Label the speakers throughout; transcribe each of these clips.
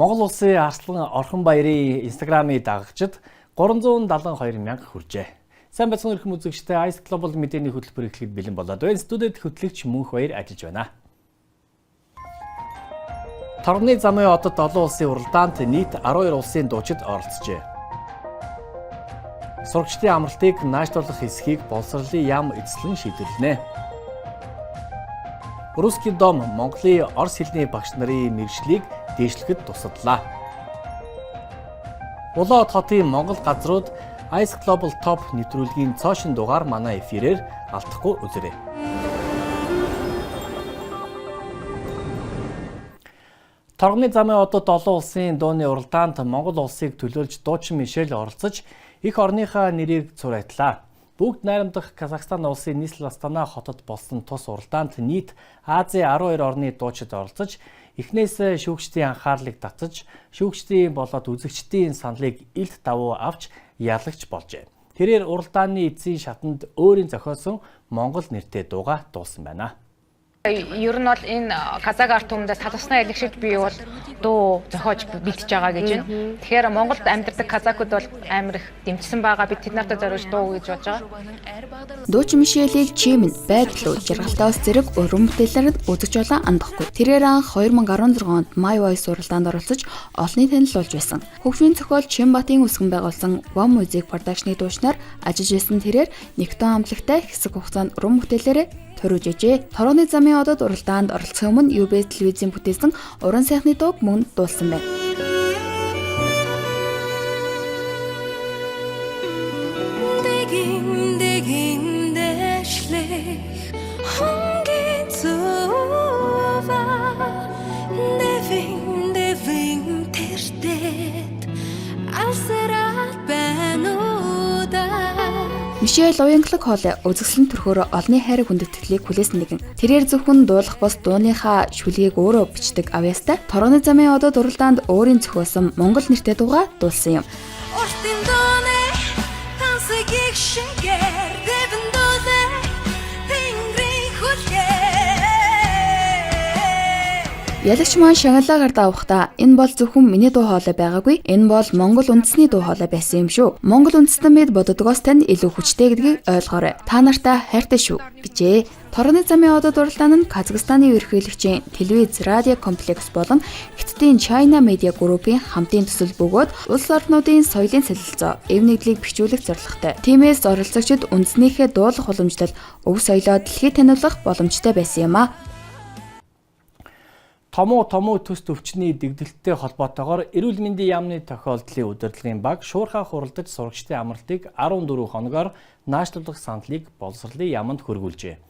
Speaker 1: Монгол улсын Арслан Орхонбаярын Instagram-ийн дагагчид 372 мянга хүржээ. Сайн бацхан өрхөм үзэгчтэй Ice Global мэдээний хөтөлбөр эхлэхэд бэлэн болоод байна. Студид хөтлөгч Мөнх Баяр ажиллаж байна. Торгоны замын одод олон улсын уралдаанд нийт 12 улсын дуучид оролцжээ. Сурагчдын амралтыг наашлуулах хэсгийг боловсролын яам эзлэн шийдвэрлэнэ. Русский дом Монголын орос хэлний багш нарын мэргэжлийг дээшлэхэд тусаллаа. Улаан хотын Монгол газрууд Ice Global Top нэвтрүүлгийн цоошин дугаар манай эфирээр алдахгүй үзээрэй. Торгоны замын одод олон улсын дууны уралдаанд Монгол улсыг төлөөлж дуучин Мишель оролцож их орныхаа нэрийг цурайтлаа. Бүгд найрамдах Казахстан улсын нийслэл Астана хотод болсон тус уралдаанд нийт Азийн 12 орны дуучид оролцож эхнээс шүүгчдийн анхаарлыг татаж шүүгчдийн болоод үзэгчдийн саналыг илт давуу авч ялагч болжээ. Тэрээр уралдааны эцсийн шатанд өөрийн зохиосон Монгол нэртэй дууга дуулсан байна.
Speaker 2: Ер нь бол энэ Казак арт түмэндээ салгасны айлгшид би бол дуу зохиож бэлтэж байгаа гэж байна. Тэгэхээр Монголд амьдардаг казакууд бол амар их дэмжсэн байгаа. Би тэд нартай зориулж дуу гэж бодож байгаа.
Speaker 3: Дуучин Мишелийг чимэн байдал жаргалтаас зэрэг уран бүтээлээр үзэж олоо андахгүй. Тэрээр анх 2016 онд My Voice уралдаанд оролцож олонний танил болж байсан. Хөгжмийн зохиол Чимбатын үсгэн байгуулсан One Music Production-ы дуучнаар ажиллаж байсан тэрээр нэгтэн амтлагтай хэсэг хугацаанд уран бүтээлээр төрөжжээ. Торгоны замын одод уралдаанд оролцох өмнө UBS телевизийн бүтээсэн уран сайхны дууг мөн дуулсан байна. Мишель уянгалаг хоолой үзэсгэлэн төрхөөр олонний хайрыг хүндэтгэлийг хүлээсэн нэгэн. Тэрээр зөвхөн дуулах бос дууныхаа шүлгийг өөрөө бичдэг авьяастай Торгоны замын одод уралдаанд өөрийн зохиосон Монгол нэртэй дууга дуулсан юм. Ялагч маань шагналаагаар давахдаа энэ бол зөвхөн миний дуу хоолой байгаагүй. Энэ бол Монгол үндэсний дуу хоолой байсан юм шүү. Монгол үндэстэн мэд боддогоос тань илүү хүчтэй гэдгийг ойлгоорой. Та нартай хайртай шүү гэжээ. Торгоны замын одод уралдаан нь Казахстаны ерөнхийлөгчийн телевиз, радио комплекс болон Хятадын China Media Group-ийн хамтын төсөл бөгөөд улс орнуудын соёлын солилцоо, эв нэгдлийг бэхжүүлэх зорилготой. Тиймээс оролцогчид үндэснийхээ дуулах уламжлал, өв соёлоо дэлхийд таниулах боломжтой байсан юм а.
Speaker 1: Томуу төс төвчний дэгдэлттэй холбоотойгоор эрүүл мэндийн яамны тохиолдлын удирдлагын баг шуурхай хуралдаж сурагчдын амралтыг 14 хоногоор наашлуулах саналыг боловсролын яамд хөргүүлжээ.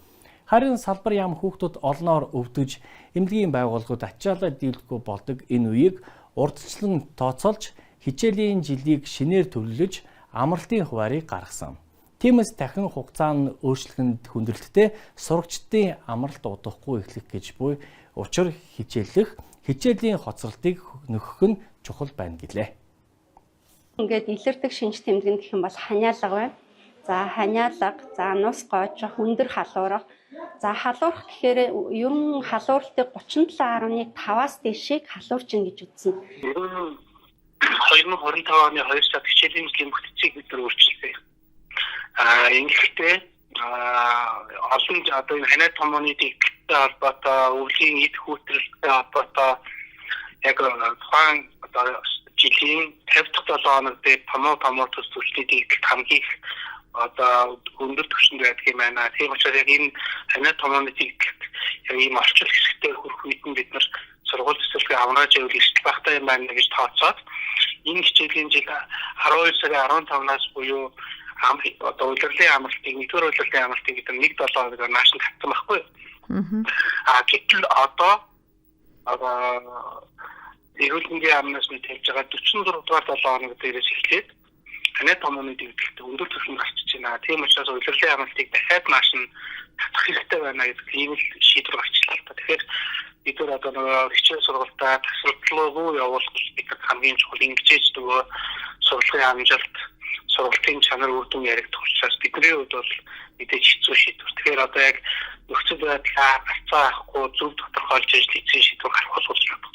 Speaker 1: Харин салбар яам хүүхдүүд олноор өвдөж эмнэлгийн байгууллагууд ачаалал дийлэхгүй болдог энэ үеийг урдчлан тооцоолж хичээлийн жилийг шинээр төлөвлөж амралтын хуваарийг гаргасан. Тиймээс дахин хугацаа нь өөрчлөгдөнд хүндрэлттэй сурагчдын амралт удахгүй эхлэх гэж буй учир хичээлийн хоцролтыг нөхөх нь чухал байна гэлээ.
Speaker 4: Ингээд илэрдэг шинж тэмдэг гэх юм бол ханиалга байна. За ханиалга, за нус гоож, хүндэр халуурах. За халуурах гэхээр ер нь халууралтыг 37.5-аас дээшийг халуурчин гэж үзсэн.
Speaker 5: 2025 оны 2 сард хичээлийн гэмтцийг бид нар өөрчилсөн. Ингэхдээ олон одоо энэ ханиад томооны дэгдэлтэй холбоотой, өвлийн эд хүүтрэлтэй холбоотой яг тухайн одоо жилийн 50-7 хоног дээр томоо төс түлхний дэгдэлт хамгийн одоо өндөр түвшинд байдаг юм байна. Тийм учраас яг энэ ханиад томооны дэгдэлт яг ийм орчил хэсэгтээ хүрэх үед нь бид нар сургууль төсөлтөд авраж явах эрсдэл багтаа юм байна гэж тооцоод энэ хичээлийн жил 12 сарын 15-наас буюу одоо удирдлагын амралтыг нэгдүгээр удирдлагын амралтыг бид 1-7 хоногоор наашин татсан байхгүй. Гэтэл одоо эрүүл мэндийн яамнаас нь тавьж байгаа 44 дугаар 7 хоног дээрээс эхлээд ханиад томооны дэгдэлт өндөр түвшинд гарчиж байна. Тийм учраас удирдлагын амралтыг дахиад наашин татах хэрэгтэй байна гэдэг ийм л шийдвэр гарчлаа л та. Тэгэхээр бид нар одоо нөгөө хичээл сургалтаа тасалдлуу явуулах бид хамгийн чухал ингэжээж нөгөө сургалтын амжилт сургалтын чанар үр дүн яригдах учраас бидний хувьд бол мэдээж хэцүү шийдвэр. Тэгэхээр одоо яг нөхцөл байдлаа гарцаа авахгүй зөв тодорхойлж эзэн шийдвэр гаргах болж байна.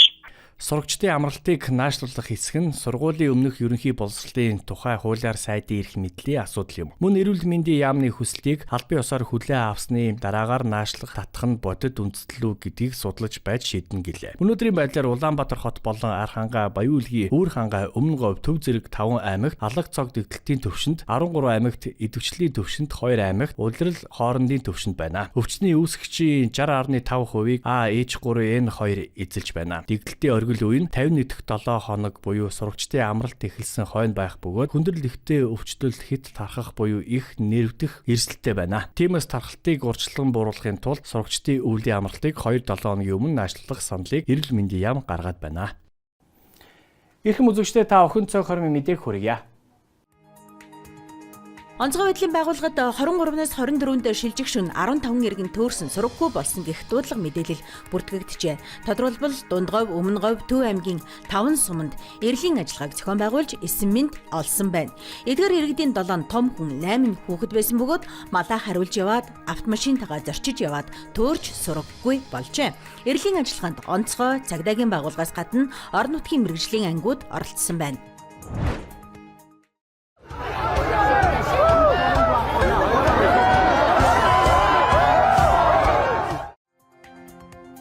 Speaker 1: Сурагчдын амралтыг наашлуулах хэсэг нь сургуулийн өмнөх ерөнхий боловсролын тухай хуулиар сайдын эрх мэдлийн асуудал юм. Мөн эрүүл мэндийн яамны хүслийг албан ёсоор хүлээн авсны дараагаар наашлах татах нь бодит үндэслэл үү гэдгийг судлаж байж шийднэ гэлээ. Өнөөдрийн байдлаар Улаанбаатар хот болон Архангай, Баян-Үлгийн, Үүрхангай, Өмнө Говь, Төв Зэрэг 5 аймагт, Алаг цог дэвтэлтийн төвшөнд 13 аймагт, идэвхжлийн төвшөнд 2 аймагт, улирал хоорондын төвшөнд байна. Өвчтний үүсгчийн 60.5%-ийг AH3N2 эзэлж байна. Дэгдэлтийн оргил үе нь 51-7 хоног буюу сурагчдын амралт эхэлсэн хойно байх бөгөөд хүндрэл ихтэй өвчтөл хит тархах буюу их нэрвдэх эрсдэлтэй байна. Тиймээс тархалтыг урьдчилан бууруулахын тулд сурагчдын өвлийн амралтыг 2-7 хоногийн өмнө наашлуулах саналыг эрүүл мэндийн яам гаргаад байна. Эрхэм үзэгчдээ та охин цог хормын мэдээг хүргье.
Speaker 6: Онцгой байдлын байгууллагад 23-наас 24-нд шилжих шөнө 15 иргэн төөрсөн сураггүй болсон гэх дуудлага мэдээлэл бүртгэгджээ. Тодорхойлбол Дундговь, Өмнө Говь, Төв аймгийн 5 суманд эрлийн ажиллагааг зохион байгуулж 9 мэнд олсон байна. Эдгээр иргэдийн 7 том хүн 8 хүүхэд байсан бөгөөд малаа хариулж яваад автомашинтайгаа зорчиж яваад төөрч сураггүй болжээ. Эрлийн ажиллагаанд онцгой цагдаагийн байгууллагаас гадна орон нутгийн мэргэжлийн ангиуд оролцсон байна.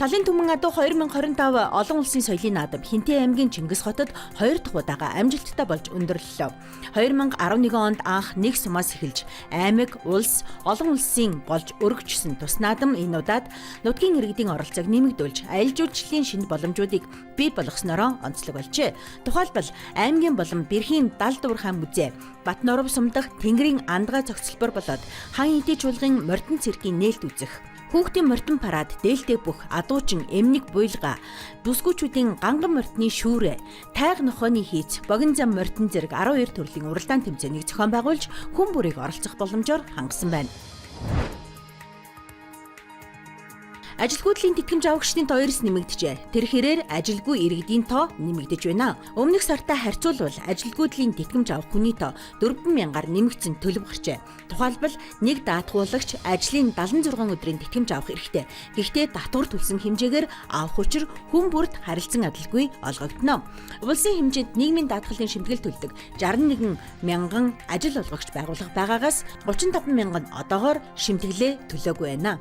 Speaker 6: Талын түмэн адуу 2025 олон улсын соёлын наадам Хинтээ аймгийн Чингис хотод 2 дахь удаага амжилттай болж өндөрлөлөө. 2011 онд анх нэг сумаас эхэлж аймаг, улс, олон улсын болж өргөжсөн тус наадам энэ удаад нутгийн иргэдийн оролцоог нэмэгдүүлж аялал жуулчлалын шинэ боломжуудыг бий болгосноор онцлог болжээ. Тухайлбал аймгийн болон Бэрхийн Дал Дуур хаан музей, Батноров сум дахь Тэнгэрийн андгаа зохицолбор болоод хаан эдийн чуулгын мордон цэргийн нээлт үзэх, хүүхдийн мордон парад, дээлтэй бүх адуучин, эмнэг буйлга, бүсгүүчүүдийн ганган мордны шүүрэ, тайг нохооны хийц, богино зам мордон зэрэг 12 төрлийн уралдаан тэмцээнийг зохион байгуулж хүн бүрийг оролцох боломжоор хангасан байна. Ажилгүйдлийн тэтгэмж авагчдын тоо эрс нэмэгдэжээ. Тэр хэрээр ажилгүй иргэдийн тоо нэмэгдэж байна. Өмнөх сартай харьцуулбал ажилгүйдлийн тэтгэмж авах хүний тоо 4,000-аар нэмэгдсэн төлөв гарчээ. Тухайлбал нэг даатгуулагч ажлын 76 өдрийн тэтгэмж авах эрхтэй. Гэхдээ татвар төлсөн хэмжээгээр авах учир хүн бүрд харилцан адилгүй олгогдно. Улсын хэмжээнд нийгмийн даатгалын шимтгэл төлдөг 61 мянган ажил олгогч байгууллага байгаагаас 35 мянган одоогоор шимтгэлээ төлөөгүй байна.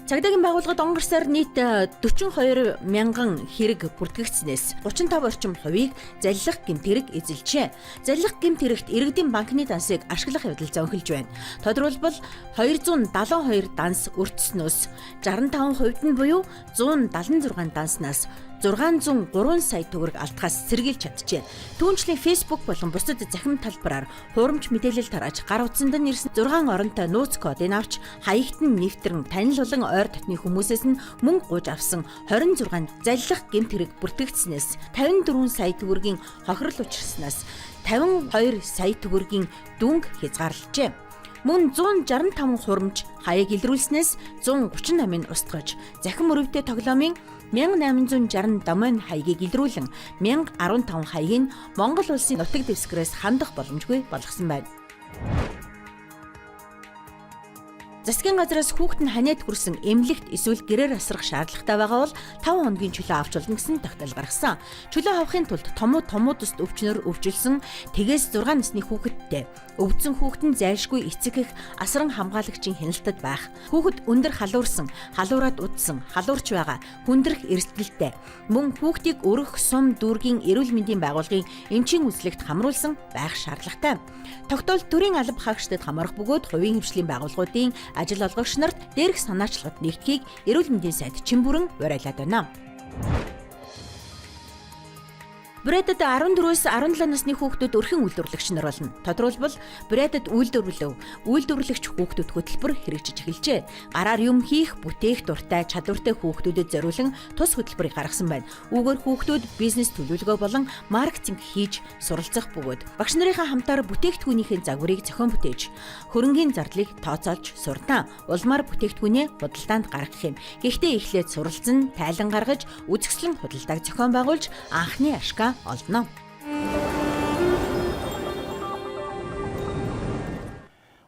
Speaker 6: Цагдаагийн байгууллагад он гарсаар нийт 42 мянган хэрэг бүртгэгдснээс 35 орчим хувийг залилах гэмт хэрэг эзэлжээ. Залилах гэмт хэрэгт иргэдийн банкны дансыг ашиглах явдал зөнхөлж байна. Тодорхойлбол 272 данс өртснөөс 65% нь буюу 176 данснаас 603 сая төгрөг алдахаас сэргийлж чаджээ. Түүнчлэн Facebook болон бусад захим талбараар хуурамч мэдээлэл тарааж гар утсанд нь ирсэн 6 оронтой нууц кодыг авч хаягт нь нэвтрэн танил болон ойр дотны хүмүүсээс нь мөнгө гуйж авсан 26 залилах гэмт хэрэг бүртгэгдснээс 54 сая төгрөгийн хохирол учирснаас 52 сая төгрөгийн дүнг хязгаарлажээ. Мөн 165 хурамч хаяг илрүүлснээс 138-ыг устгаж, захим өрөвтэй тоглоомын 1860 домен хаягийг илрүүлэн 1015 хаягийг Монгол улсын нутаг дэвсгэрээс хандах боломжгүй болгосон байна. Засгийн газраас хүүхэд нь ханиад хүрсэн эмнэлэгт эсвэл гэрээр асрах шаардлагатай байгаа бол 5 хоногийн чөлөө авч болно гэсэн тогтоол гаргасан. Чөлөө авахын тулд томуудад өвчнөр өвчлсөн тэгээс 6 насны хүүхэдтэй өвдсөн хүүхэд нь зайлшгүй эцэг их асран хамгаалагчийн хяналтад байх. Хүүхэд өндөр халуурсан, халуураад удсан, халуурч байгаа, хүндрэх эрсдэлтэй. Мөн хүүхдийг өргөх сум дүүргийн эрүүл мэндийн байгууллагын эмчийн үзлэгт хамруулсан байх шаардлагатай. Тогтоол төрийн алба хаагчдад хамаарах бөгөөд хувийн хвшлийн байгууллагуудын ажил олгогч нарт дээрх санаачлагад нэгтгэхийг эрүүл мэндийн сайд Чимбүрэн уриалаад байна. Брэдэд 14-өөс 17 насны хүүхдүүд өрхөн үйлдвэрлэгч нар болно. Тодорхойлбол Брэдэд үйлдвэрлэгч хүүхдүүд хөтөлбөр хэрэгжиж эхэлжээ. Гараар юм хийх, бүтээх дуртай, чадвартай хүүхдүүдэд зориулан тус хөтөлбөрийг гаргасан байна. Үүгээр хүүхдүүд бизнес төлөвлөгөө болон маркетинг хийж суралцах бөгөөд багш нарынхаа хамтаар бүтээгдэхүүнийхээ загварыг зохион бүтээж, хөрөнгийн зардлыг тооцоолж суртаа. Улмаар бүтээгдэхүүнээ худалдаанд гаргах юм. Гэхдээ эхлээд суралцсан, тайлан гаргаж, үзэсгэлэн худалдааг зохион байгуулж анхны ашгаа олдно.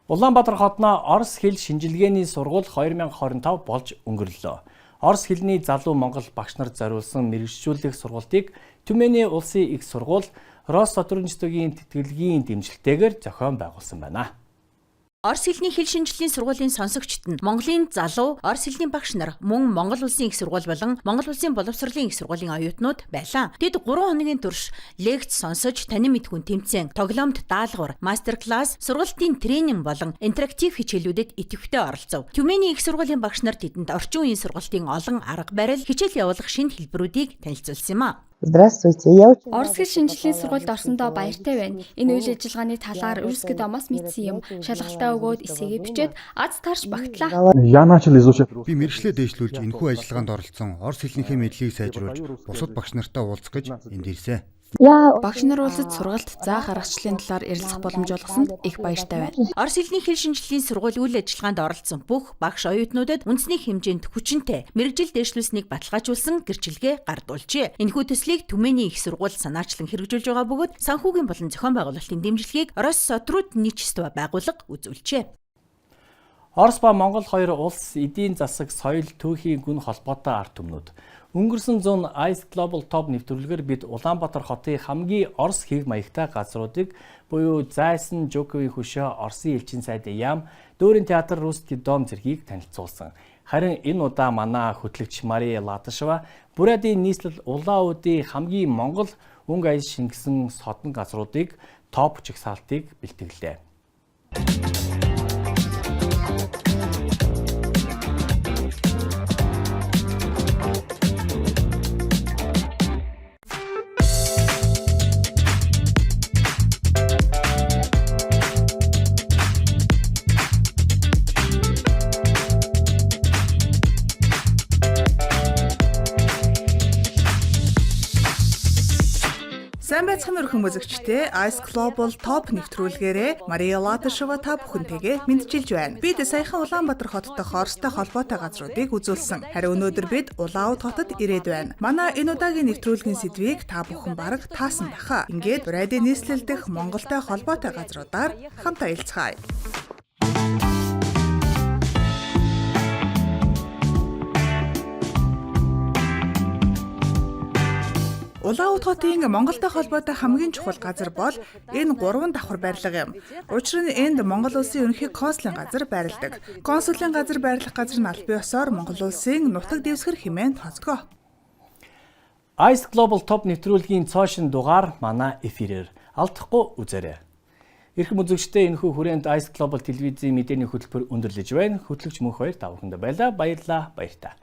Speaker 1: Улаанбаатар хотноо Орос хэл шинжилгээний сургууль 2025 болж өнгөрлөө. Орос хэлний залуу монгол багш нарт зориулсан мэргэжжүүлэх сургалтыг Тюмени улсын их сургууль Россотрудничествогийн тэтгэлгийн дэмжлэгтэйгээр зохион байгуулсан байна.
Speaker 6: Орос хэлний хэл шинжилгээний сургуулийн сонсогчид нь Монголын залуу Орос хэлний багш нар мөн Монгол улсын их сургууль болон Монгол улсын боловсролын их сургуулийн оюутнууд байлаа. Тэд 3 хоногийн турш лекц сонсож танин мэдхүн тэмцээн, тоглоомд даалгавар, мастер класс, сургалтын тренинг болон интерактив хичээлүүдэд идэвхтэй оролцов. Тюмени их сургуулийн багш нар тэдэнд орчин үеийн сургалтын олон арга барил, хичээл явуулах шинэ хэлбэрүүдийг танилцуулсан юм а.
Speaker 7: Здравствуйте. Я очень
Speaker 3: Орос хэл шинжилгээний сургуульд орсондоо баяртай байна. Энэ үйл ажиллагааны талаар Русский домоос мэдсэн юм. Шалгалтаа өгөөд эсээгээ бичээд аз тарж багтлаа.
Speaker 8: Я начал изучать русский.
Speaker 9: Би мэргэжлээ дэвшлүүлж энэхүү ажиллагаанд оролцсон Орос хэлнийхээ мэдлэгийг сайжруулж бусад багш нартай уулзах гэж энд ирсэн.
Speaker 3: Багш нар уулзаж сургалт заах аргачлалын талаар ярилцах боломж олгосонд их баяртай байна.
Speaker 6: Орос хэлний хэл шинжилгээний сургууль үйл ажиллагаанд оролцсон бүх багш оюутнуудад үндэсний хэмжээнд хүчинтэй мэргэжил дэвшлүүлсэнийг баталгаажуулсан гэрчилгээ гардуулжээ. Энэхүү төслийг Тюмени их сургууль санаачлан хэрэгжүүлж байгаа бөгөөд санхүүгийн болон зохион байгуулалтын дэмжлэгийг Россотрудничество байгууллага үзүүлжээ.
Speaker 1: Орос ба Монгол хоёр улс эдийн засаг, соёл, түүхийн гүн холбоотой ард түмнүүд. Өнгөрсөн зун Ice Global Top нэвтрүүлгээр бид Улаанбаатар хотын хамгийн Орос хэв маягтай газруудыг буюу Зайсан, Жуковын хөшөө, Оросын элчин сайдын яам, Дөөрийн театр, Русский дом зэргийг танилцуулсан. Харин энэ удаа манай хөтлөгч Мария Латышева Бурятийн нийслэл Улаан-удын хамгийн Монгол өнгө аяс шингэсэн содон газруудыг топ жагсаалтыг бэлтгэлээ.
Speaker 10: Сайн байцгаана өрхөн үзэгчдээ Ice Global Top нэвтрүүлгээрээ Мария Латышева та бүхэнтэйгээ мэдчилж байна. Бид саяхан Улаанбаатар хот дахь Оростой холбоотой газруудыг үзүүлсэн. Харин өнөөдөр бид Улаануд хотод ирээд байна. Манай энэ удаагийн нэвтрүүлгийн сэдвийг та бүхэн бараг таасан баха. Ингээд Бурятийн нийслэл дэх Монголтой холбоотой газруудаар хамтаа ярилцгаая. Улаануд хотын Монголтой холбоотой хамгийн чухал газар бол энэ 3 давхар байрлал юм. Учир нь энд Монгол улсын ерөнхий консулын газар байрладаг. Консулын газар байрлах газар нь аль бие ёсоор Монгол улсын нутаг дэвсгэр хэмээн тооцгоо.
Speaker 1: Ice Global Top нэвтрүүлгийн цоошин дугаар манай эфирээр алдахгүй үзээрэй. Эрхэм үзэгчдээ энэхүү хүрээнд Ice Global телевизийн мэдээний хөтөлбөр өндөрлөж байна. Хөтлөгч мөнх хоёр та бүхэндээ баярлалаа. Баярлалаа. Баяртай.